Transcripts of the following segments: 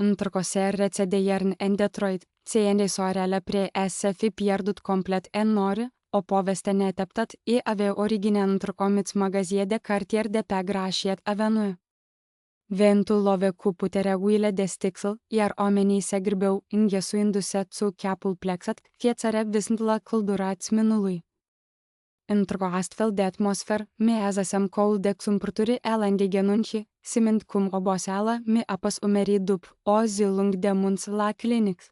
într-o serie de iarnă în Detroit, ținând soarele pre să fi pierdut complet în nori, o poveste neașteptată avea origine într-o mică magazie de cartier de pe Gratiot Avenue. Ventul lovea cu putere uile de sticlă, iar oamenii se grăbeau înghesuindu-se sub capul plexat, fiecare visând la căldura țminului. Într-o astfel de atmosferă, mi-azasem coul de cumpărturi elând genunchi, simțind cum oboseala mi apăs umerii după o zi lungă de muncă la clinic.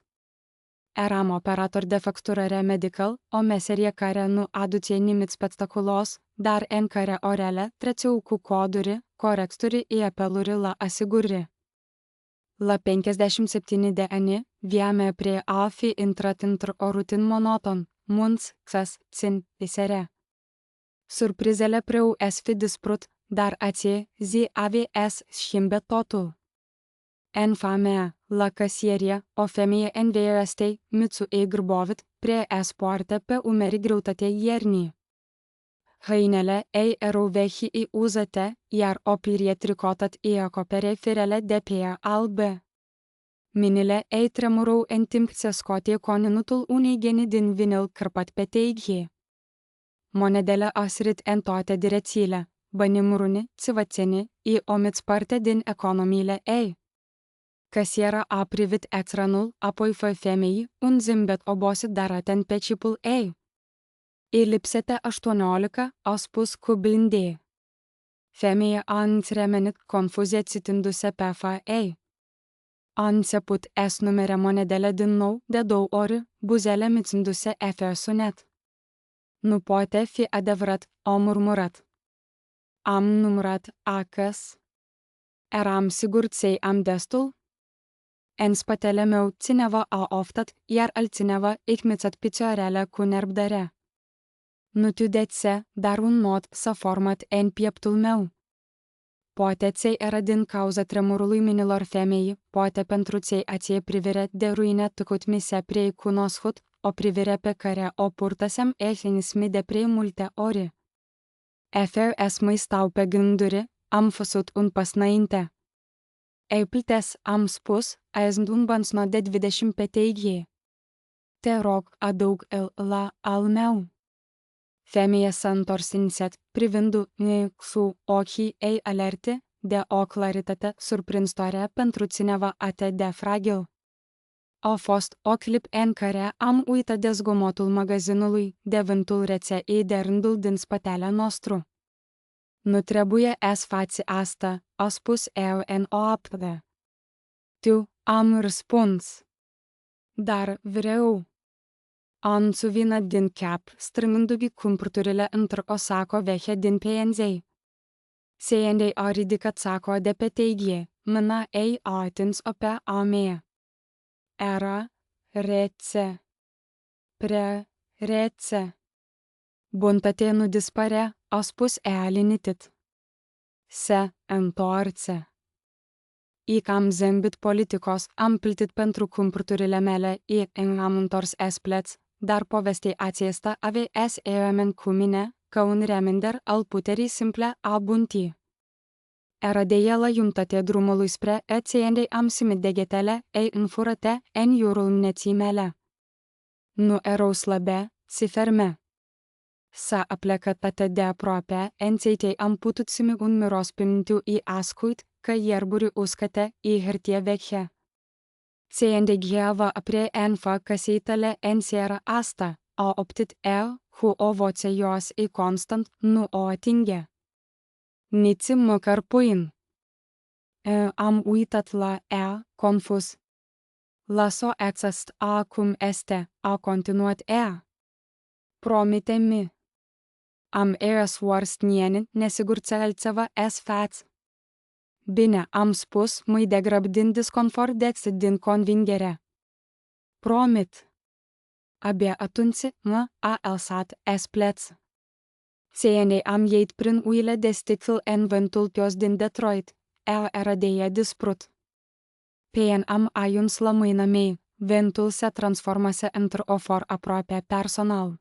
Eram operator de facturare medical, o meserie care nu aduce nimic spectaculos, dar în care orele treceau cu coduri, corecturi și apeluri la asigurări. La 57 de ani, via mea pre a fi intrat într-o rutină monoton, munți, xas, țin, pisere. Surprizele preu fi dispărut, dar ație zi avea schimbe totul. În famea, la casierie, o femeie în vierastei, mițu ei grăbovit, pre poartă pe umerii greutatea iernii. Hainele ei erau vechi și uzate, iar o pirie tricotat îi acopere firele de piele albe. Minile ei tremurau în timp ce scoate conținutul unei gene din vinil cărpat pe teighi. Monedele au sărit în toate direcțiile, banii măruni, țivățenii, și o mică parte din economiile ei. Casiera a privit ecranul, apoi fă femeii un zâmbet obosit dar atent pe chipul ei. Îi lipsete 18, a spus cu blândie. Femeia a întremenit confuzie ținându-se pe fa ei. A început numere monedele din nou de 2 ori, buzele mițindu-se fe sunet. Nu poate fi adevărat, a murmurat. Am numărat acas. Eram sigur ți am destul? În spatele meu cineva a oftat, iar altcineva îi mițat picioarele cu nerăbdare. Nu știu de ce, dar un nod s-a format în pieptul meu. Poate ți era din cauza tremurului minilor femei, poate pentru ți ație privire de ruine tăcut mi se prea cunoscut, o privire pe care o purtasem efinismi de prea multe ori. Efers mă stau pe gânduri, am făcut un pas înainte. Ei plătes, am spus, aizând un bancnot de 20 pe teighi. Te rog, adăug el la al meu. Femeia s-a întors inițiat, privindu-ne cu ochii ei alerte, de o claritate surprinzătoare pentru cineva atât de fragil. A fost o clip în care am uitat de zgomotul magazinului, de vântul rece și de rândul din spatele nostru. Nu trebuie să faci asta, a spus eu în o apă. Tu, am răspuns. Dar vreau. Am suvinat din cap, strângându-i cumpărăturile într-o saco veche din PNZ. Seendei a ridicat sacoa de pe teighe, mâna ei a atins-o pe a mea. Era rece. Prea rece. Buntatea nu dispărea, a spus ea linitit. Se întoarce. I cam zâmbit politicos, am plătit pentru cumpărăturile mele și am întors plăți, dar povestea aceasta avea element cu mine, ca un reminder al puterii simple a buntii. Era de el la jumătatea drumului spre unde am simțit degetele ei înfurate în jurul mneții mele. Nu erau slabe, si ferme. S-a aplecat atât de aproape, încet am putut simți un miros pământiu și ascult că ierburi uscate și hârtie veche. Se îndegheava apre înfa căsitele în seara asta, a optit eu, cu o voce jos și constant, nu o atinge. Nici măcar puin. Am uitat la ea, confuz. Las-o exist acum este, a continuat ea. Promite-mi. Am răspuns nieni, nesigur ce altceva faci. Bine, am spus, mai degrabă din disconfort decât din convingere. Promit. Abia atunci a alsat plăți. Seene am ieit prin uile de sticlă în vântul pios din Detroit. Era de ea dispărut. Pe am ajuns la mâna mea, vântul se transformase într-o for aproape personal.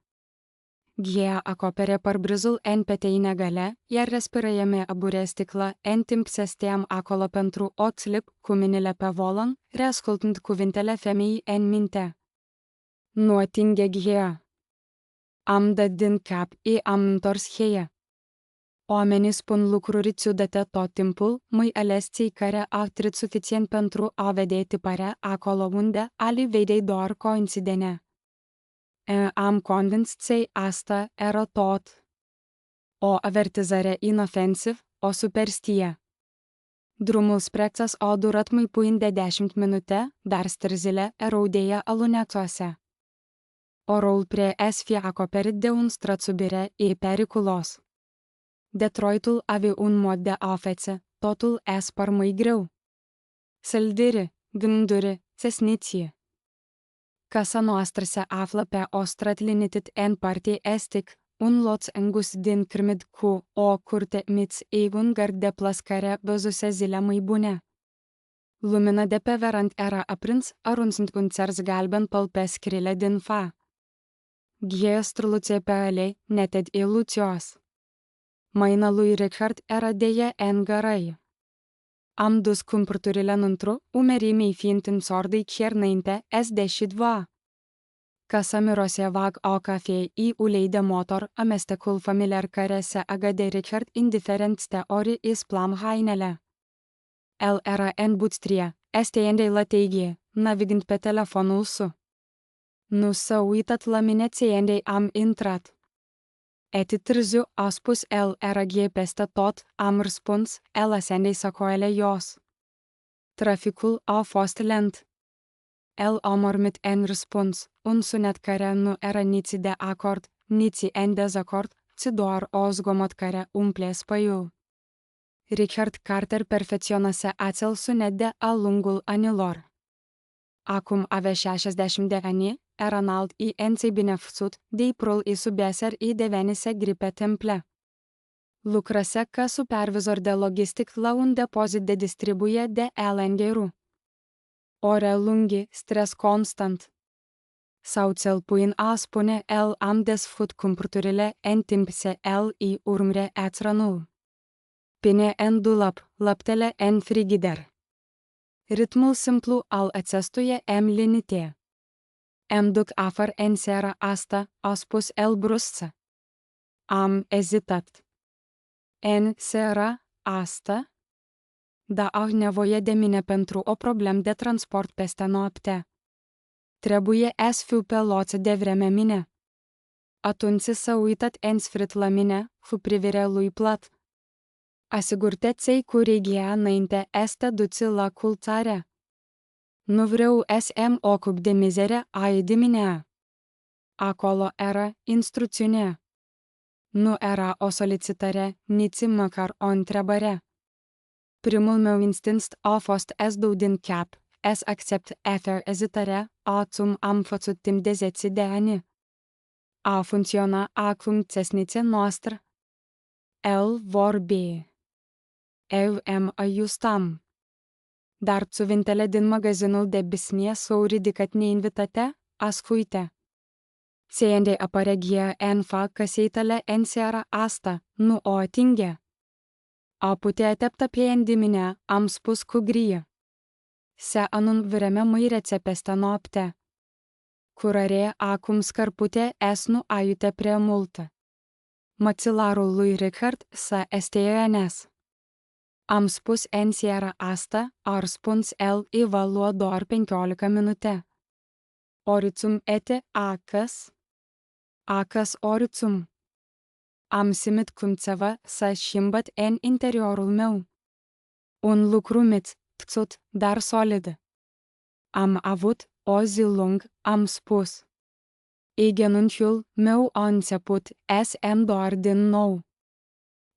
Ghea acopere parbrizul în pe inegale, iar respirăieme abure sticlă în timp se steam acolo pentru o clip cu mâinile pe volan, reascultând cuvintele femeii în minte. Nu atinge Ghea. Am dat din cap și am întors cheia. Oamenii spun lucruri ciudate tot timpul, mai ales cei care au trăit suficient pentru a vedea tiparea acolo unde ali vedei doar coincidene. Am convins că asta era tot o avertizare inofensiv, o superstie. Drumul spre acces a durat mai puțin de 10 minute, dar străzile erau deja alunețoase. Orul prea să fie acoperit de un strat subire e periculos. Detroitul avea un mod de a face, totul par mai greu. Săldire, gânduri, țesniție. Casa noastră se află pe o strat linitit în partea estic, un loț îngust din cârmid cu o curte miț și un gard de plas care văzuse zile mai bune. Lumina de pe verand era aprins, arunțând un țărț galben pe scrile din fa. Ghea străluțea pe alei, neted și luțios. Mâina lui Richard era deja în gărăi. Am dus cumpărăturile înăuntru, umerii mei fiind în sordii chiar înainte să deșid va. Casa mirosea vag o cafea și ulei de motor, amestecul familiar care se aga de Richard indiferent de ori îi splam hainele. El era în buțtrie, stăind la teghie, navigând pe telefonul său. Nu s-a uitat la mine țăind am intrat. Eti târziu a spus el era ghie peste tot, am răspuns, el ascendei sacoile jos. Traficul a fost lent. El a mormit în răspuns, un sunet care nu era nici de acord, nici în dezacord, ci doar o zgomot care umple spaiul. Richard Carter perfecționase acel sunet de-a lungul anilor. Acum avea 60 de ani, era înalt și înței bine făcut, de prul și subeser și devenise gripe temple. Lucrase ca supervisor de logistic la un depozit de distribuție de LNG-ru. Ore lungi, stres constant. Sau cel puțin a spune el am desfăcut cumpărăturile în timp ce el îi urmărea țranul. Pine în dulap, laptele în frigider. Ritmul simplu al acestuia îmi linitea. Îmi duc afară în seara asta, a spus el brusc. Am ezitat. În seara asta? Da, au nevoie de mine pentru o problemă de transport peste noapte. Trebuie să fiu pe loț de vreme mine. Atunci s-a uitat în sfârșit la mine, cu privirea lui plat. Asigură-te cu regia înainte să te duci la culțare. Nu vreau să-mi ocup de mizeria ai de mine. Acolo era instrucțiunea. Nu era o solicitare, nici măcar o întrebare. Primul meu instinct a fost să dau din cap, să accept fără ezitare, cum am făcut timp de 10 de ani. A funcționa acum țesnița noastră. El vorbi. Eu îmi ajustam. Dar cuvintele din magazinul de bisnie s-au ridicat neinvitate, ascuite. Țăind apare Ghea în fa căseitele în seara asta, nu o atinge. A putea aștepta pe în dimine, am spus cu grie. Se anun vremea mai rețe peste noapte. Curarea acum scărpute nu aiute prea multă. Mățilarul lui Richard s-a esteienes. Am spus în seara asta, a răspuns el și va lua doar 15 minute. Orițum ete acas? Acas orițum. Am simțit cum ceva s-a schimbat în interiorul meu. Un lucru mic, tăcut, dar solid. Am avut o zi lung, am spus. Și genunchiul meu a început să-mi doar din nou.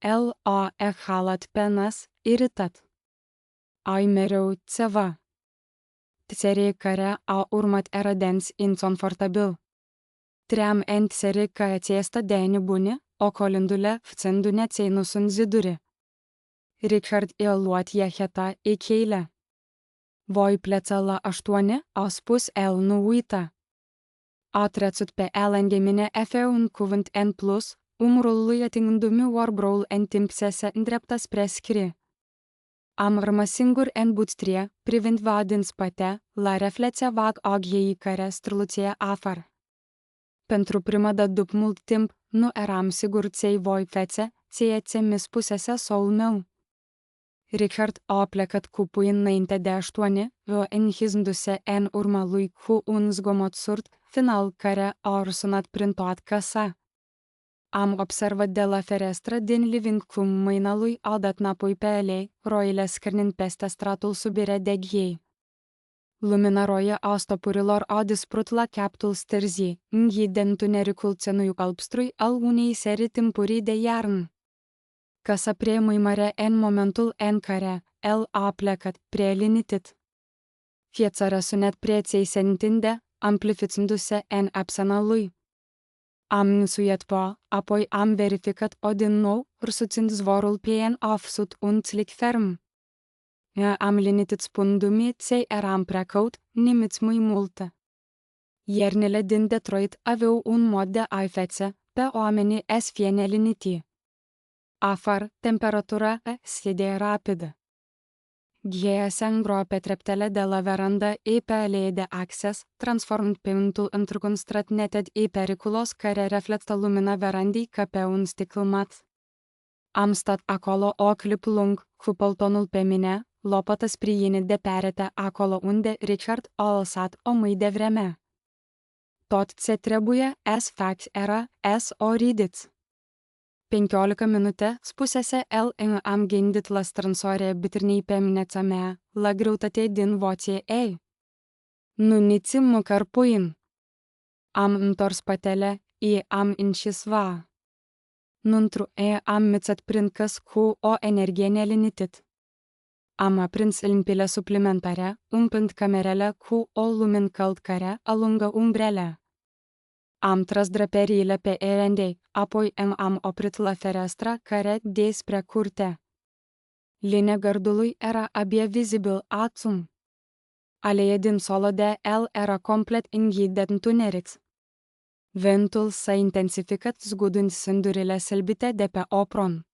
El a exhalat pe nas, iritat. Ai mereu ceva. Tăcerea care a urmat era dens inconfortabil. Tream în tăcerea că acesta de nebune, ocolindu-le, făcându-ne ținus în ziduri. Richard i-a luat iacheta și cheile. Voi pleța la 8, a spus el, nu uita. A-trețut pe elangemine F1 cuvânt N+, umărul atingându-mi worbrul în timp ce se îndreaptă spre scrie. Am rămas singur în bucătărie, privind va din spate, la reflecția vag ochii care strălucea afară. Pentru prima dată după mult timp, nu eram sigur ce-i voi face, ceea ce mi spusese soul meu. Richard a plecat cu puțin înainte de aștoane, închizându-se în urma lui cu un zgomot surd, final care a răsunat prin toată casa. Am observat de la fereastră din living cum mâina lui a dat înapoi pe alei, roile scârnind peste stratul subire de ghei. Lumina roie a stopurilor a dispărut la capătul stârzii, înghide întunericul țănui albstrui al unei serii timpurii de iarnă. Casa prea mare în momentul în care el a plecat prea liniștit. Fiecare sunet preței se întinde, amplificându-se în absena lui. Am însuiat apoi am verificat-o din nou, răsuțind zvorul pe în afsut un țlic ferm. Am liniștit spunându-mi ce eram prea căut, nimic mai multe. Iernile din Detroit aveau un mod de a-i face pe oamenii să fie neliniști. Afară, temperatura scădea rapid. Gheia se îngroape treptele de la verandă și pe alei de acces, transformând pământul într-un strat neted și periculos care reflectă lumina verandei ca pe un sticl mat. Am stat acolo o clipă lung, cu paltonul pe mine, lopata sprijinit de perete acolo unde Richard a lăsat o mâini de vreme. Tot ce trebuie să fac era să o ridic. 15 minute, spusese el, am gândit la strânsoarea bătrânii pe mâneța mea, la greutatea din voce ei. Nu nici măcar puțin. Am întors spatele, și am închis va. Nuntru am mețat prin căs cu o energie neliniștită. Am aprins limpile suplimentare, umpând camerele cu o lumină cald care alungă umbrele. Am tras draperiile pe erandei, apoi am oprit la fereastra care despre curte. Linia gardului era abia vizibil acum. Aleea din solo de el era complet înghid de întuneric. Ventul s-a intensificat zgudând sândurile sălbite de pe opron.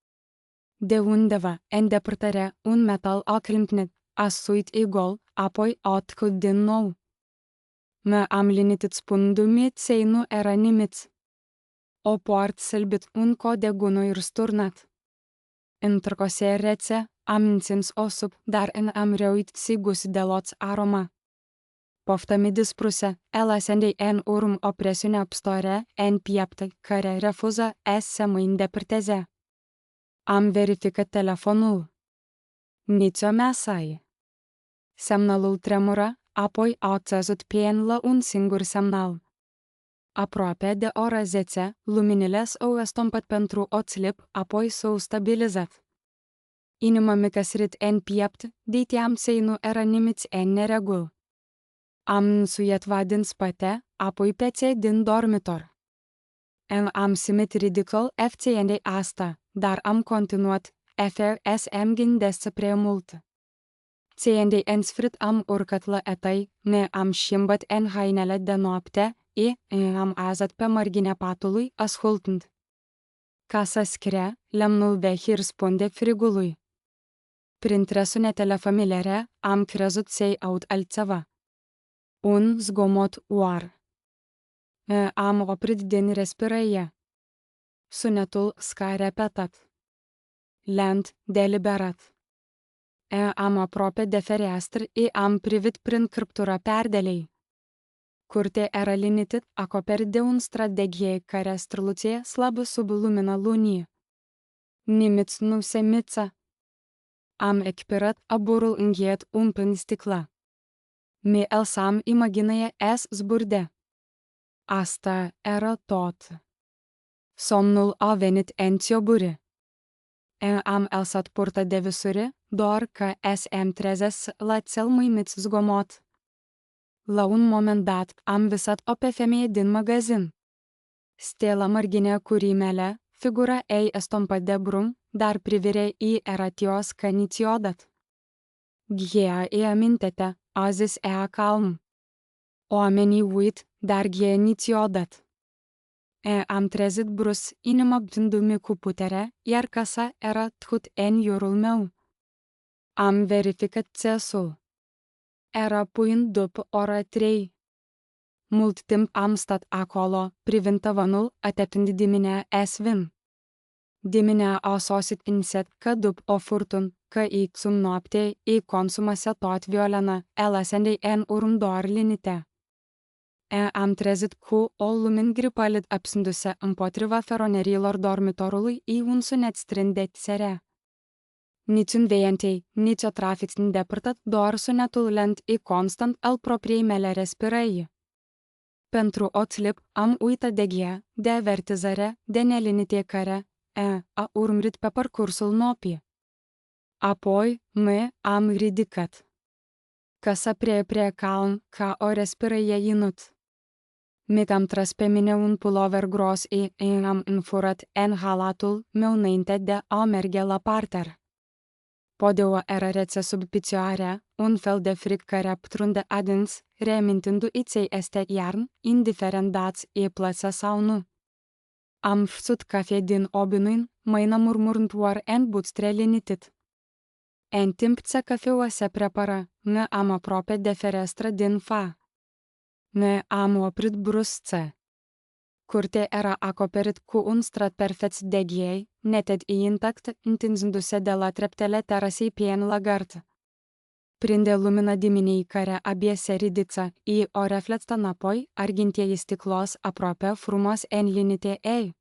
De undeva, în depărtare, un metal a climpnit, a suit igol, apoi a tăcut din nou. Am liniștit spunându-mi ce nu era nimic. O poartă sălbit un cod de gunoi răsturnat. Într-o serețe, am înțins o sup, dar am reuit să gust de loț aroma. Pofta mi distruse, el ascendei în urmă o presiune apstoare în pieptă care refuză să se mă îndepărteze. Am verificat telefonul. Nici o mesaj. Semnalul tremură, apoi a țăzut pien la un singur semnal. Aproape de ora 10, luminile s-au estompat pentru o clip, apoi s-au stabilizat. Inima mi-a căsărit în piept, de team să nu era nimic în neregul. Am însuiat va din spate, apoi pe cei din dormitor. Am simțit ridicol făcând asta, dar am continuat, FRSM gândesc prea mult. Ținând în sfârșit am urcat la etai, ne am schimbat în hainele de noapte, și am azat pe marginea patului, ascultând. Casa scrie, lemnul vechi răspunde frigului. Printre sunetele familiare, am crezut să-i aud altceva. Un zgomot uar. Am oprit din respirație. Sunetul s-a repetat. Lent, deliberat. Am aproape de fereastră și am privit prin crăptura perdelei. Curtea era liniștit, acoperit de un strat de ghei care strălucea slab sub lumina lunii. Nimic nu se mița. Am expirat aburul înghiet umpând sticla. Mi-el sam imaginea es zburde. Asta era tot. Somnul a venit în cioburi. Am alsat purta de visuri, doar că îmi trezesc la cel mai mic zgomot. La un moment dat, am visat o pe femeie din magazin. Stea la marginea curii mele, figura ei estompat de brum, dar privirea ei era tios ca niciodată. Ghea e amintită, a zis ea calm. Oamenii uit, dar ghiniți odat. Am trezit brusc, inima bătându-mi cu putere, iar casa era tot în jurul meu. Am verificat ceasul. Era puțin după ora 3. Mult timp am stat acolo, privind tavanul, așteptând dimineața să vin. Dimineața a sosit încet ca după o furtună, că ixum noapte îi consumase tot violena, lăsându-i în urmă doar liniște. Am trezit cu o lumină gripălit aprindu-se împotriva feronerilor dormitorului și un sunet strident serea. Niciun veientei, nici o trafic îndepărtat, doar sunetul lent și constant al propriei mele respirări. Pentru o clip am uitat de ghea, de avertizare, de neliniște care a urmărit pe parcursul nopții. Apoi am ridicat. Casa prea calm, ca o respirație inut. Mi-am tras pe mine un pulover gros și am înfurat în halatul meu înainte de a merge la parter. Podeaua era rece sub picioare, un fel de frig care pătrunde adânc, reamintindu-i ce este iarnă, indiferent dați e plăță sau nu. Am făcut cafea din obinuin, mâina murmurând doar în buțtre linitit. În timp ce cafeaua se prepară, am aproape de fereastră din fa. Am oprit brusce. Curtea era acoperit cu un strat perfect de ghei, neted și intact, întinzându-se de la treptele terasei pien la gard. Prinde lumina diminei care abia se ridiță, și o reflectă înapoi, argintie sticlos aproape frumos în liniște ei.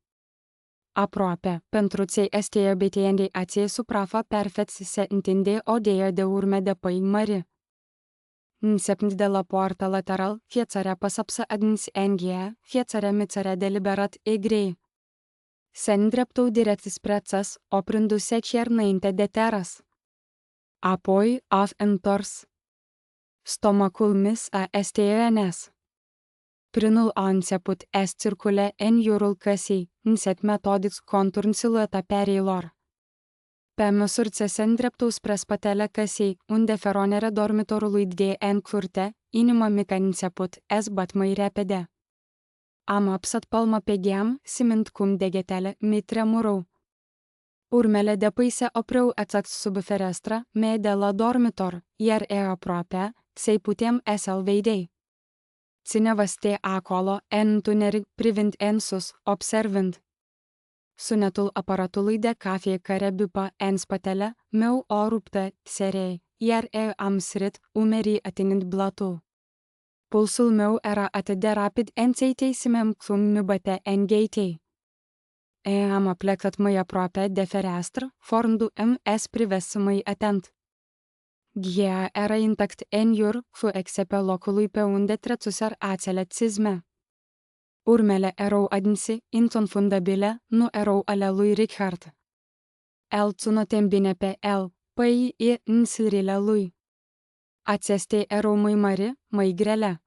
Aproape, pentru ce este iubitind de ație suprafa perfect se întinde o deie de urme de păi mari. Începând de la poarta lateral, fiecare pasapsă adânci în ghea, fiecare mițărea deliberat e grei. Se îndreptă direct spre țas, oprindu-se chiar înainte de teras. Apoi a întors. Stomacul mis a STNS. Prinul a început să circule în jurul căsii, încet metodic conturând silueta pereilor. Pe măsură ce se îndreptă spre spatele căsii, unde feronele dormitorului de în curte, inima mică a început să bat mai repede. Am apăsat palma pe geam, simțind cum degetele mi tremurau. Urmele de pâi se opreau exact sub fereastră, mea de la dormitor, iar e aproape, să-i putem să-l vedei. Cineva stă acolo, în întuneric, privind în sus, observând. Sunetul aparatului de cafea care bipă în spatele meu o ruptă serei, iar am sărit, umerii atinând blatul. Pulsul meu era atât de rapid înceteisimem cum mi bătea în gheitei. Am aplecat mai aproape de fereastră, forându-mi să privesc mai atent. Ghea era intact în jur, cu excepția locului pe unde trățuser acele țizme. Urmele erau adânci, inconfundabile, nu erau ale lui Richard. El ținut bine pe el, păi e însirile lui. Acestea erau mai mari, mai grele.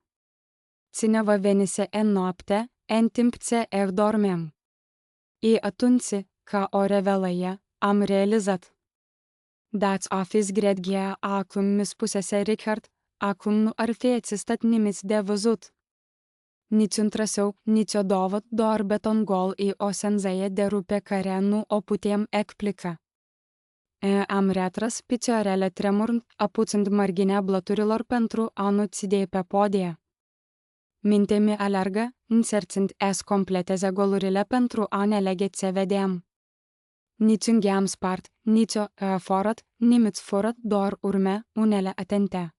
Cineva venise în noapte, în timp ce eu dormeam. Și atunci, ca o revelație, am realizat. Dați a fi zgret ghea acum mi spusese Richard, acum nu ar fi existat nimic de văzut. Niciun traseu, nicio dovadă, doar beton gol și o senzație de rupe care nu o putem explica. Am retras picioarele tremurând, apuțând marginea blăturilor pentru a nu țide pe podie. Mintea mi alergă, încercând să completeze golurile pentru a ne lege ce vedem. Niciun geam spart, nicio forat, nimic furat, doar urme, unele atente.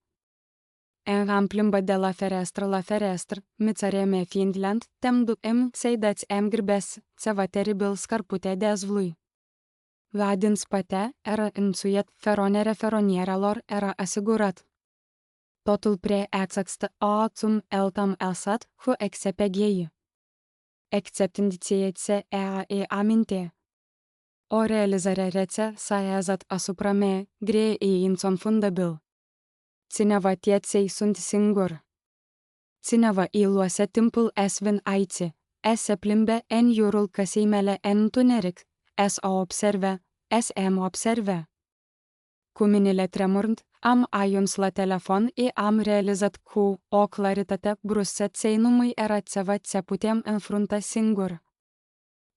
Am plimbat de la fereastră la fereastră, mițarea mea fiind lent, temându-mi să-i dați gribes ceva teribil scarpute de zvlui. La din spate era înțuiet, feronere feronierelor era asigurat. Totul prea exact acum el-tam elsat, cu excepția ghei. Exceptând ceea ce e aminte. O realizare rece s-a așezat asupra mea, grea e inconfundabil. Cineva tietei sunt singur. Cineva îi luase timpul să vin aici, să se plimbe în jurul căsei mele în întuneric, să o observe, să mă observe. Cu mâinile tremurând, am ajuns la telefon și am realizat cu o claritate bruscețe nu mai era ceva ce puteam înfrunta singur.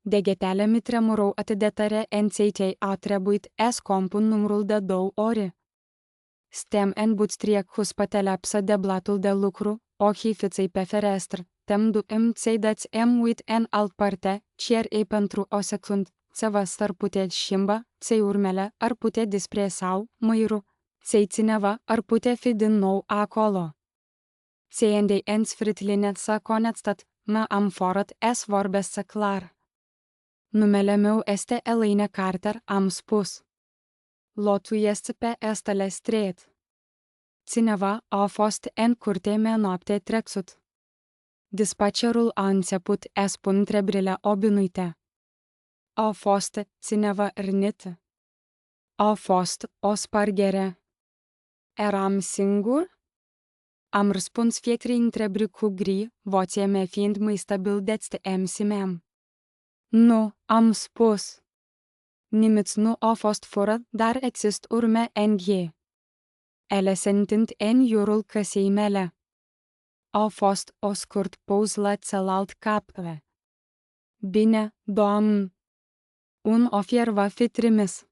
Degetele mi tremurau atât de tare încât a trebuit să compun numărul de 2 ori. Stem în buțtrie cu spatele apsat de blatul de lucru, ochii fiței pe fereastră, temându-mi să-i dați uit în alt parte, cer ei pentru o secundă, ceva s-ar putea schimba, ți urmele ar putea despre sau, măiru, ți cineva ar putea fi din nou acolo. Ți îndei în sfritlinet s-a conectat, mă am forat să vorbesc clar. Numele meu este Elaine Carter, am spus. Locuiesc pe Estele Street. Cineva a fost în curtea mea noapte trecut. Dispatcherul a început să spun întrebările obișnuite. A fost cineva rănit? A fost o spargere. Eram singur? Am răspuns fiecare întrebări cu gri, vocea mea fiind mai stabil decât îmi simeam. Nu, am spus. Nimic nu a fost fără, dar există urme în ei. Ele se întind în jurul căsei mele. A fost o scurt pauză la celălalt capăt. Bine, doamnă. Un ofier va fi trimis.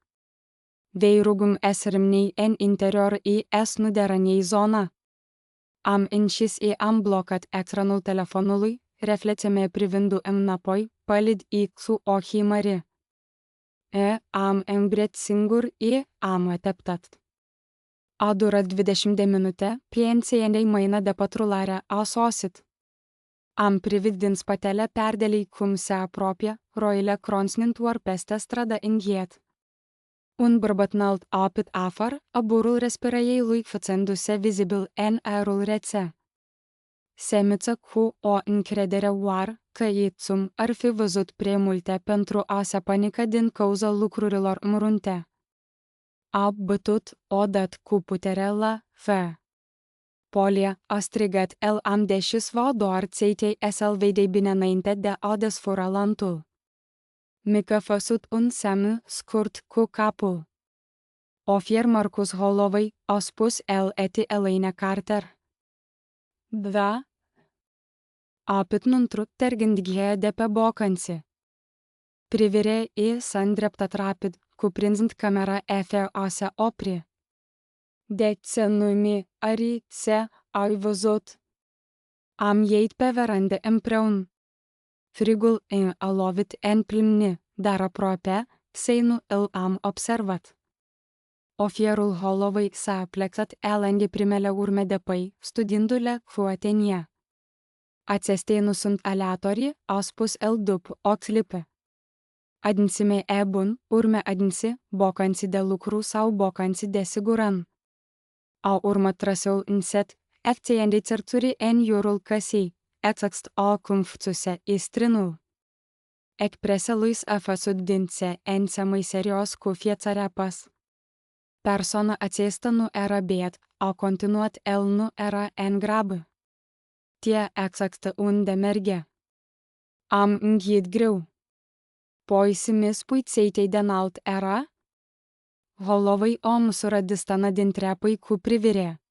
Vei rugăm să rămâi în interior și să nu deranii zona. Am închis și am blocat ecranul telefonului, reflexia mea privindu-mi înapoi, palid și cu ochii mari. Am îmbret singur și am așteptat. A durat 20 de minute, până mâina de patrulare a sosit. Am privit din spatele perdelei cum se apropie, roile cronsnind doar peste stradă înghiet. Un bărbat înalt a apit afară, aburul respirăiei lui făcându-se vizibil în aerul rece. Semiță cu o încredere oară că Ițum ar fi văzut prea multe pentru a se panica din cauza lucrurilor mărunte. A bătut odată cu putere la fe. Polia a strigat el am deșis va doar țeitei să-l vede bine înainte de a desfura lantul. Mică făsut un semn scurt cu capul. Ofier Marcus Holloway, a spus el eti Elaine Carter. Da? Apit nuntru tergind gheia de pe bocanțe. Privirea ei s-a îndreptat rapid, cuprinzând camera FA se opri. De ce nu mi-ari ce ai văzut? Am ieit pe verandă împreună. Frigul a lovit în plimni, dar aproape, să nu îl am observat. Ofierul Holloway s-a plecat elând primele urme de păi, studiindu-le cu atenție. Acestea nu sunt aleatorii, a spus el după o clipă. Adânțime e bun, urme adânți, bocanții de lucru sau bocanții de siguran. A urmat traseul încet, efțeind țărțurii în jurul căsei, exact cum făcuse istrinul. Expresia lui s-a făcut din ce în ce mai serios cu fiecare pas. Persoana aceasta nu era beat, a continuat el nu era în grabă. Tia exact unde merge. Am înghit greu. Poi să-mi spui țeitei de înalt era? Holloway o măsură distanța dintre apoi cu privirea.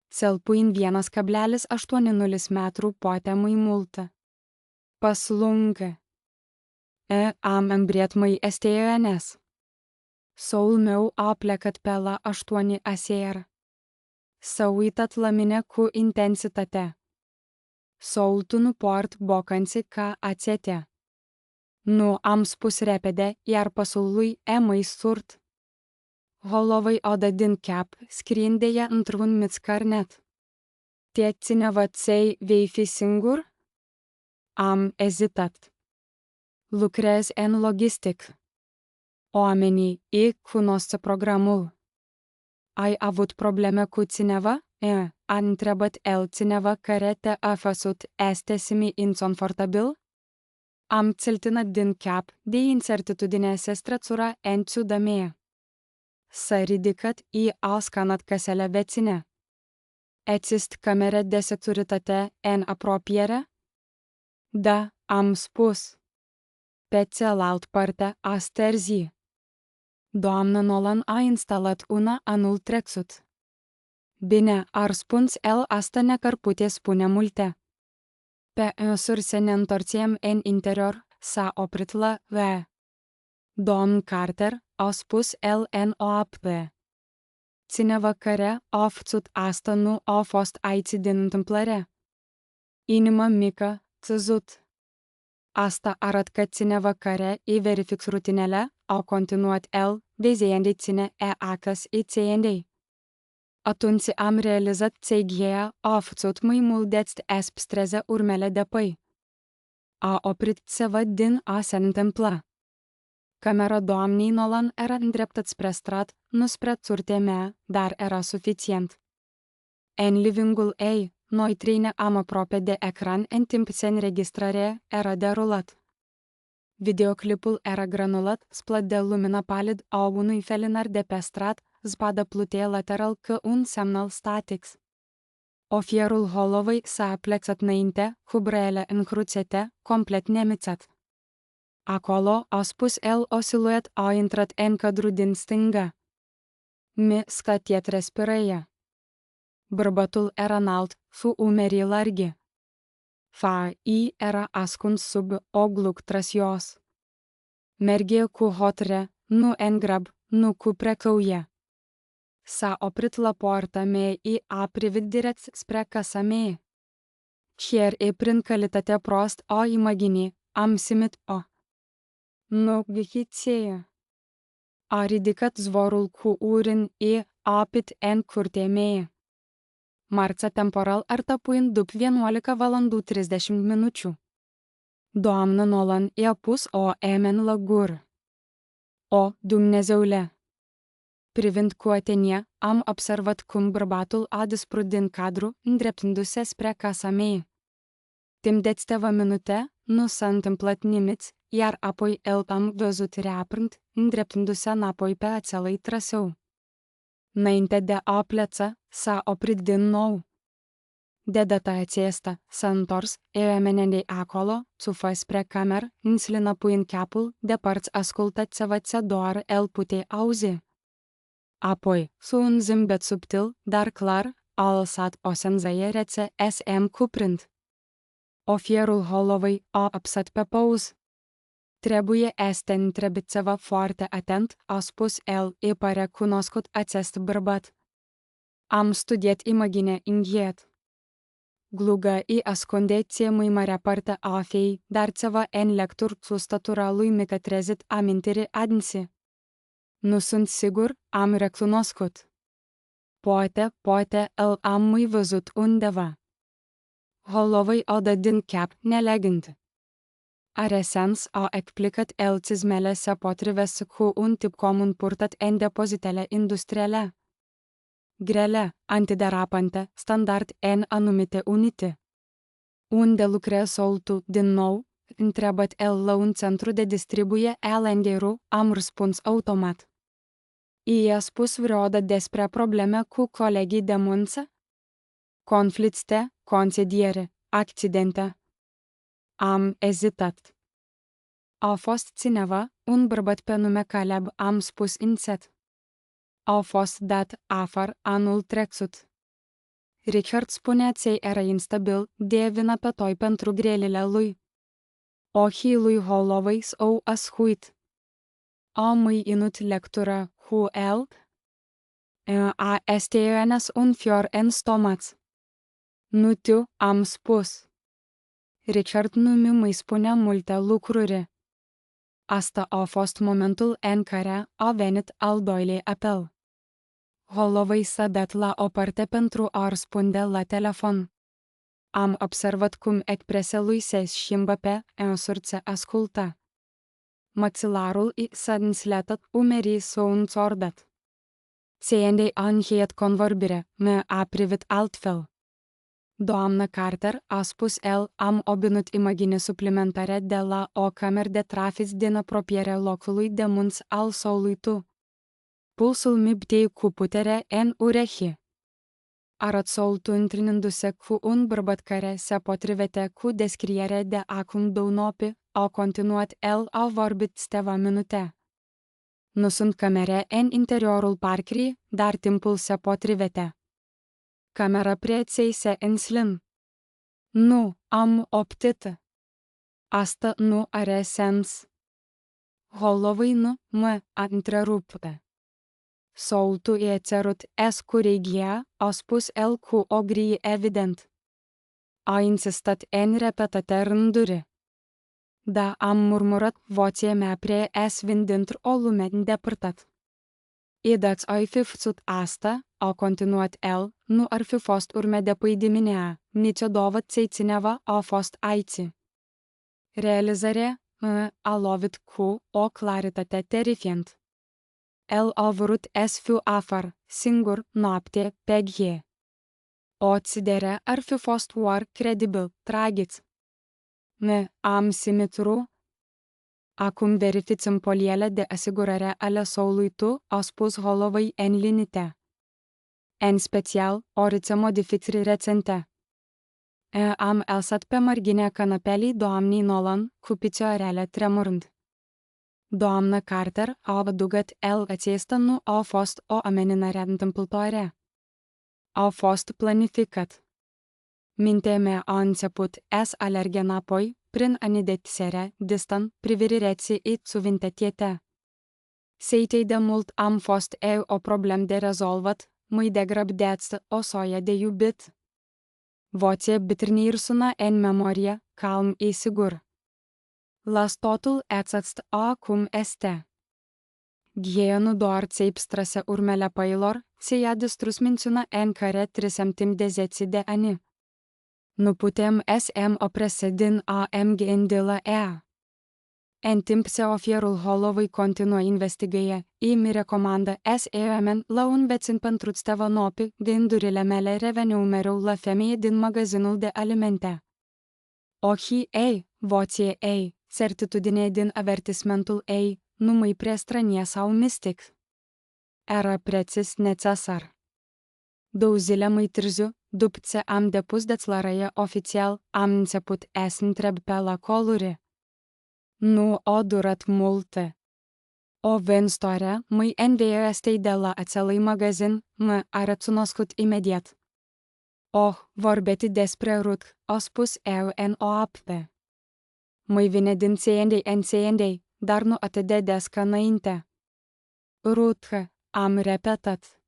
Cel puțin vienas cablelis 8 metru, poate mai multă. Pas lungă. Am îmbriet mai esteiones. Soul meu a plecat pe la 8 aseară. S-a uitat la mine cu intensitate. Soul tu nu port bocanțe ca acetea. Nu am spus repede, iar pasul lui e mai scurt. Holloway o dă din cap, scriind de ea într-un mic carnet. Te cineva ței vei fi singur? Am ezitat. Lucrez în logistic. Oamenii îi cunosc programul. Ai avut probleme cu cineva? A întrebat el cineva care te-a făcut este semi-inconfortabil? Am țeltinat din cap, de incertitudine se strățura în ciuda mea. S-a ridicat și a scanat casele vecine. Există camere de securitate în apropiere? Da, am spus. Pe cealaltă parte a stărzii. Doamna Nolan a instalat una anul trecut. Bine ar spus el asta ne cărpute spune multe. Pe măsură să ne întorcem în interior, s-a oprit la V. Domn Carter, a spus el în OAP. Cineva care a făcut asta nu a fost aici din întâmplare. Inima mică, țăzut. Asta arată că cineva care îi verific rutinele, a continuat el, dezând ține acasă și țăind. Atunci am realizat că Gheia a făcut mai mult decât să păstreze urmele de păi. A oprit să văd din a se întâmpla. Camera doamnei Nolan era îndreptată spre strat, nu spre țurtea mea, dar era suficient. În livingul ei, noi trei ne am aproape de ecran în timp ce înregistrarea era derulat. Videoclipul era granulat, splat de lumina palid a unui felinar de pe strat, zbada plutea lateral ca un semnal static. Ofierul Holloway s-a plexat înainte, cu brele încruțite, complet nemițat. Acolo, a spus el, o siluet a intrat în cadru din stânga. Mi scătiet respirația. Bărbatul era înalt, cu umerii largi. Fa-i era ascuns sub oglug trasios. Mergea cu hotărâre, nu în grab, nu cu precăuie. S-a oprit la poarta mea și a privit direct spre casa mea. Chiar e prin calitatea prost a imaginii, am simțit o. Nu ghichiție. A ridicat zvorul cu urin și a apit în curtea mea. Marța temporal ar tapuind după vienuolica valandų 30 minučių. Doamna Nolan i-a pus o emen la gură. O, Dumnezeule! Privind cu atenie, am observat cum bărbatul a dispărut din cadru, îndreptându-se spre casa mea. Timp de câteva minute, nu s-a întâmplat nimic, iar apoi el am văzut reaprând, îndreptându-se înapoi pe acelui traseu. Înainte de a pleca, s-a oprit din nou. De data aceasta, s-a întors, emenea de acolo, țufă spre cameră, înțelină puind capul, de părți ascultați ce doar el putea auzi. Apoi, cu un zâmbet subtil, dar clar, a lăsat o senzație rețe SM cuprind. Ofierul Holloway a apăsat pe pauză. Trebuie să te întrebi ceva foarte atent, a spus el, îi pare cunoscut acest bărbat. Am studiat imaginea inghiet. Gluga îi ascunde cea mai mare parte a fei, dar ceva în lecturi cu statura lui mi-a trezit amintiri adânse. Nu sunt sigur, am recunoscut. Poate, îl am mai văzut undeva. Holloway o dă din cap, nelegând. Are sens, a explicat el, cizmele se potrivesc cu un tip comun purtat în depozitele industriale. Grele, antiderapante, standard în anumite unite. Unde lucrează tu din nou? Întrebat el la un centru de distribuție L&R, am răspuns automat. I-a spus vreodată despre probleme cu colegii de muncă? Conflicte, concediere, accidente. Am ezitat. A fost cineva, un bărbat pe nume Caleb, am spus încet. A fost dat afară anul trecut. Richard spunea că era instabil, de vină pe toi pentru grelile lui. Ochii lui Holloway s-au ascuit. A mâinut lectura cu el. A este un fior în stomac. Nu tu, am spus. Richard nu mi mai spunea multe lucruri. Asta a fost momentul în care a venit al doilea apel. Holloway s-a dat la o parte pentru a răspunde la telefon. Am observat cum expresia lui se schimbă pe măsură ce asculta. Maxilarul i s-a însletat, umerii s-au înțordat. Țeiandei a încheiat convorbire, mi-a privit altfel. Doamna Carter, a spus el, am obținut imagine suplimentare de la o cameră de trafic din apropierea locului de munți al soului tu. Pulsul mi bătea cu putere în urechi. Arăt soul tu întâlnindu-se cu un bărbat care se potrivete cu descrierea de acum 2 nopți, a continuat el, a vorbit câteva minute. Nu sunt camere în interiorul parcării, dar timpul se potrivete. Camera preței se înslin. Nu am optit. Asta nu are sens. Holovai nu mă întrerupte. Soltu e cerut escurigia, a spus el cu o grie evident. A insistat în repetate rânduri. Da, am murmurat vocea mea pre-esvind dintr-o lume îndepărtat. I dați ai fi făcut asta, a continuat el, nu ar fi fost urme de pâi diminea, nici o dovăd ți țineva a fost aici. Realizarea a lovit cu o claritate terifiant. El a vrut să fiu afară, singur, noapte, pe ghe. O țidere ar fi fost oar credibil, tragic. Am simetru. Acum verificăm poliele de asigurare ale soului tu, a spus Holovai în liniște. În special, orice modificări recente. Am alsat pe marginea canapelei doamnei Nolan, cu picioarele tremurând. Doamna Carter a adăugat el acesta nu a fost o ameninare întâmplătoare. A fost planificat. Mintea mea a început să alerge înapoi, prin anidetisere, distan, privirireții și suvintetate. Seitei de mult am fost eu o problemă de rezolvat, mai degrabă deață o soia de iubit. Vocea bătrânii sună în memorie, calm și sigur. Las totul exact acum este. Gheia nu doar ți-ai păstrase urmele păilor, ți i-a distrus mențiunea în care trecem timp de 10 de ani. Nu putem să-mi oprese din a-mi gândi la ea. În timp ce oferul Holovai continuă investigația, ei mi recomandă să la un vecin pentru câteva nopi, gândurile mele reveneau mereu la femeie din magazinul de alimente. Ochii ei, vocea ei, certitudinea din avertismentul ei, nu mai prea stranie sau mistic. Era precis necesar. 2 zile mai târziu, după ce am depus declarația oficial, am început să întreb pe la coluri. Nu a durat multe. O vânzătoare mai învățătoare de la acelui magazin m-a recunoscut imediat. Oh, vorbeți despre Ruth, a spus eu în o apte. Mai vine din țeandei în țeandei, dar nu atât de des ca înainte. Ruth, am repetat.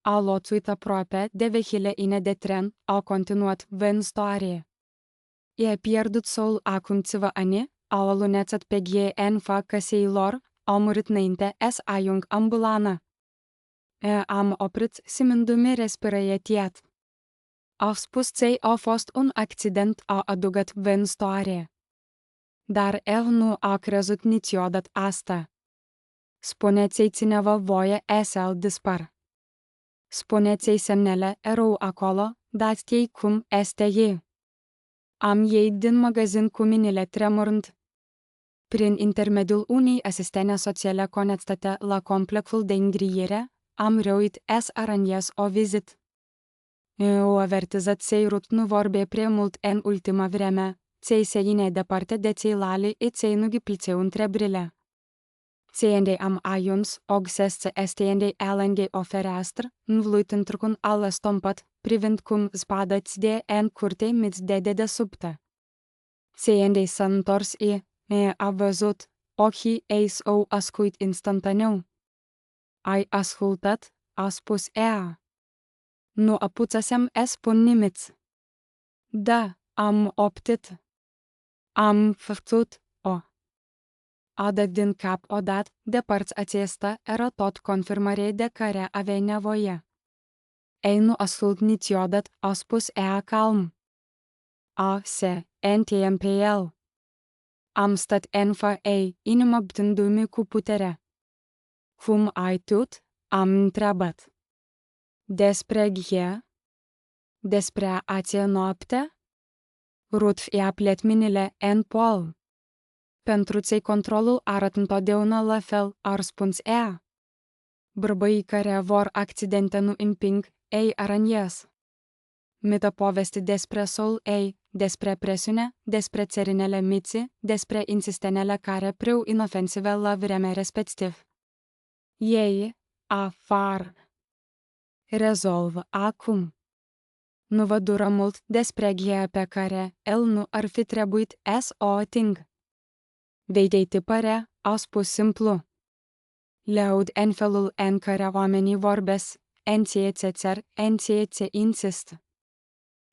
A loțuit aproape de vehile ine de tren, a continuat vânzătoare. I-a pierdut soul acum câțiva ani, au alunețat pe ghie în fac casei lor, au murit înainte să ajung ambulană. Am oprit simându-mi respirațiat. Au spus că a fost un accident, a adăugat vânzătoare. Dar el nu a crezut niciodată asta. Spuneți-i cineva voie să-l dispar. Spuneți-i semnele erau acolo, dați-i cum este ei. Am iei din magazin cu mâinile tremurând. Prin intermediul unei asistente sociale conectate la complexul de îngrijire, am reușit să aranjez o vizită. O avertizat că Ruth nu vorbe prea mult în ultima vreme, ți-ai se ine departe de ceilalți și ți-ai nu ghipliceu întrebările. Ți-ande am ajuns, ogsesc să este lângă o fereastră, învluit într-un al stompat, privind cum spada de în curte mici de dedesubtă. Ți-ande s-a întors și a văzut, ochii ei s-au ascuit instantaneu. Ai ascultat, a spus ea. Nu apuțasem să spun nimic. Da, am optit. Am făcut o. A dat din cap odată, de părți acesta era tot confirmarea de care avea nevoie. Ei nu ascult niciodată, a spus ea calm. A se întiem pe el. Am stat în fa ei, inima bătându-mi cu putere. Cum ai tot? Am întrebat. Despre ghie? Despre acea noapte? Ruth i-a plet minile în pol. Pentru ți controlul arăt întotdeauna la fel, a răspuns ea. Bărbăii care vor accidente nu împing, ei aranjez. Mi-a povestit despre sol ei, despre presiune, despre țărinele mici, despre insistenele care priu inofensive la vremea respectiv. Ei, afară. Rezolvă acum. Nu vă dură mult despre ghea pe care el nu ar fi trebuit să o ating. Veidei tipărea, au spus simplu. Le aud în felul în care oamenii vorbesc, în ție ți cer, în ție ți insist.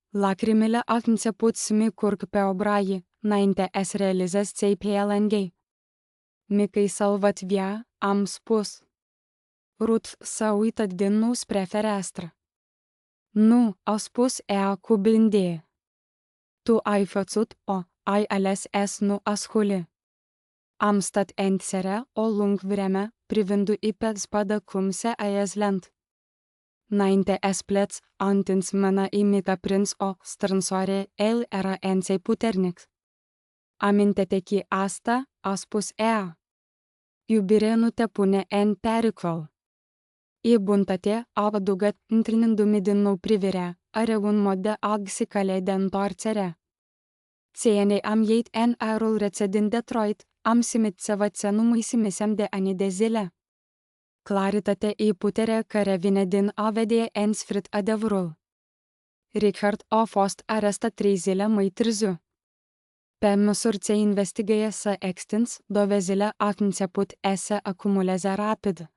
Lacrimile au început să mi curg pe obraie, înainte să realizez ți-ai pe el înghei. Mică-i salvat via, am spus. Ruth s-a uitat din nou spre fereastră. Nu, a spus ea cu blândie. Tu ai făcut-o, ai ales să nu asculi. Am stat în seara o lung vreme, privindu-i pe spadă cum se aiez lent. Înainte plec, a întins mâna i mică prins o strânsoare, el era înței puternic. Aminte-te că asta, a spus ea. Iubirea nu te pune în pericol. E bunătate, a adăugat, întrinându-mi din nou privirea, are un mod de a găsi cale de întoarcere. Ție am ieit în aerul rece din Detroit, am simțit ceva ce nu mai simisem de ani de zile. Claritate e puterea care vine din a vedea în sfârșit adevărul. Richard a fost arestat 3 zile mai târziu. Pe măsură ce investigația s-a extins, dovezile au început să se acumuleze rapid.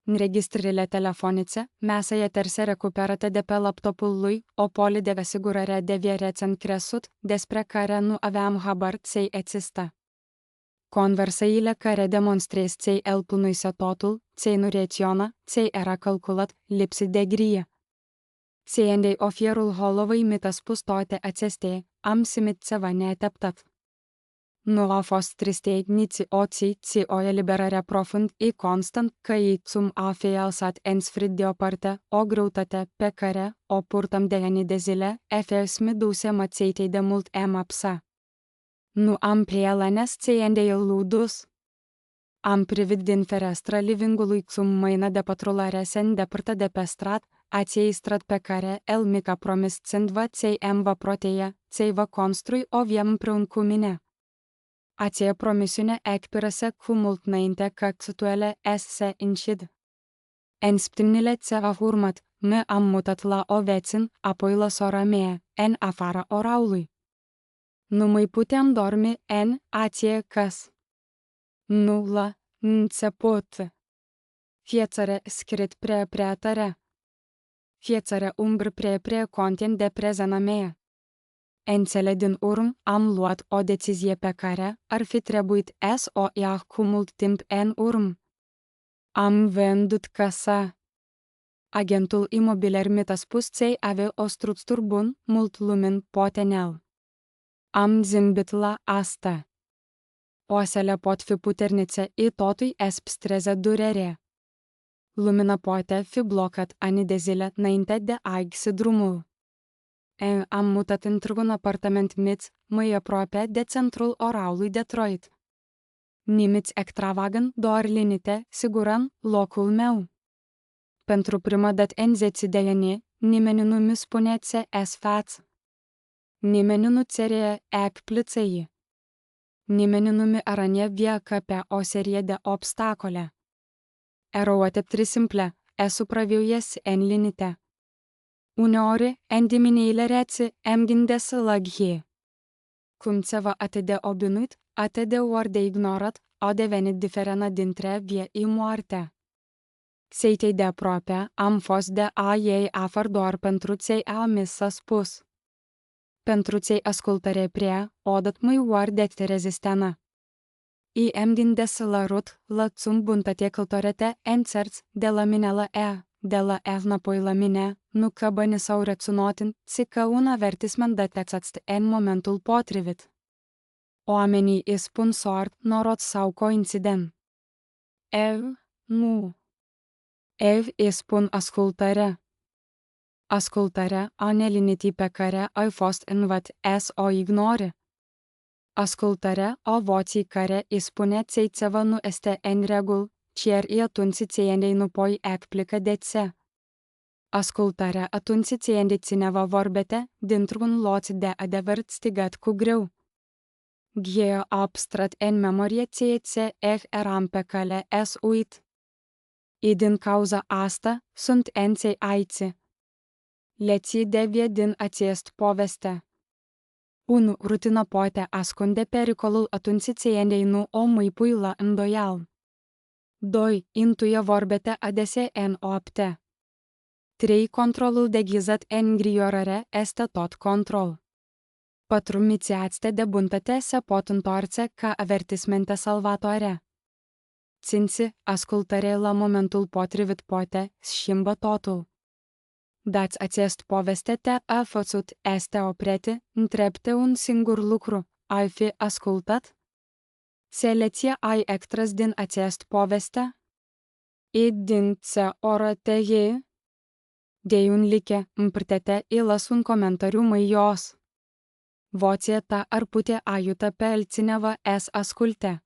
Înregistrările telefonice, mesaje terse recuperate de pe laptopul lui, o poli de asigurare de viață în crescut, despre care nu aveam habar ce exista. Conversațiile care demonstrează ce el plănuise totul, ce nu reacționa, ce era calculat, lipsit de grie. Ție ofierul Holloway mi-a spus toate acestea, am simțit ceva neașteptat. Nu a fost tristei nici ci o eliberare profund și constant că ei cum a fi alsat în sfârșit deoparte o greutate pe care o purtam de ani de zile, mi duse mățeitei de mult apsa. Nu am prielenes ție de el ludus. Am privit din fereastră livingului cum mâina de patrulare se îndepărtă de pe strat, acei strat pe care el mi-a promis ținva ți-ai va proteia, ți-ai va construi o vie împreună cu mine. Aceea promisiune expirase cu mult înainte ca căsutuele se închid. În săptămânile ce au urmat, am mutat la o vecină, apoi la sora mea, în afara oraului. Nu mai puteam dormi în aceea casă. Nu la început. Fiecare scris prea tare. Fiecare umbră prea content de prezena mea. În cele din urmă, am luat o decizie pe care ar fi trebuit să o ia cu mult timp în urmă. Am vândut casa. Agentul imobiliar mi-a spus că avea o structură bună, mult lumină poate în el. Am zâmbit la asta. Osele pot fi puternice și totul îți păstrează durerea. Lumina poate fi blocat ani de zile înainte de a găsi drumul. Am mutat într-un apartament mic, mai aproape de centrul oraului Detroit. Nimic extravagant, doar liniște, siguran, locul meu. Pentru prima dată în 10 de ani, nimeni nu mi spune ce es față. Nimeni nu țere plăței. Nimeni nu mi arănea viața pe o serie de obstacole. Era o ateptri simplă, supraviețuiesc în liniște. Uneori, în dimineile rece, îmi gândesc la ghie. Cum ceva atât de obișnuit, atât de ori de ignorat, a devenit diferența dintre vie și moarte. Cei de aproape, am fost de a ei afară doar pentru ce a mis să spus. Pentru ce ascultare prea, odată mai ori de te rezistenă. I îmi gândesc la Ruth, la cum bunătate căltorete în țărți, de la mine la ea. De la înapoi la mine, nu că banii s-au reținut, ci că un avertisment detectat în momentul potrivit. Oamenii îi spun sort, noroc sau coincident. Nu. Îi spun ascultare. Ascultarea a nelinitii pe care ai fost învățat să o ignore. Ascultarea a vocii care îi spune ți ceva nu este în regulă, chiar și atunci ți nu poți explica de ce. Ascultarea atunci ți cineva vorbete dintr-un lot de adevăr stigat cu greu. Ghea abstrat în memorie ție ce eram pe cale uit. Și din cauza asta sunt înței aici. Lețide din acest poveste. 1. Rutina poate ascunde pericolul atunci țienei nu o împui la îndoială. 2. Intuie vorbete adesea în opte. 3. Controlul deghizat în îngrijorare este tot control. 4. Mițeațe de bunătate se pot întoarce ca avertismente salvatoare. 5. Ascultare la momentul potrivit poate schimbă totul. Dați acest poveste te-a făcut este oprete, întrebte un singur lucru, ai fi ascultat? Ce lecție ai extras din acest poveste? Și din ce oră te iei? Dei un like, împărtete și las un comentariu mâios. Voția ta ar putea ajuta pe altcineva să asculte.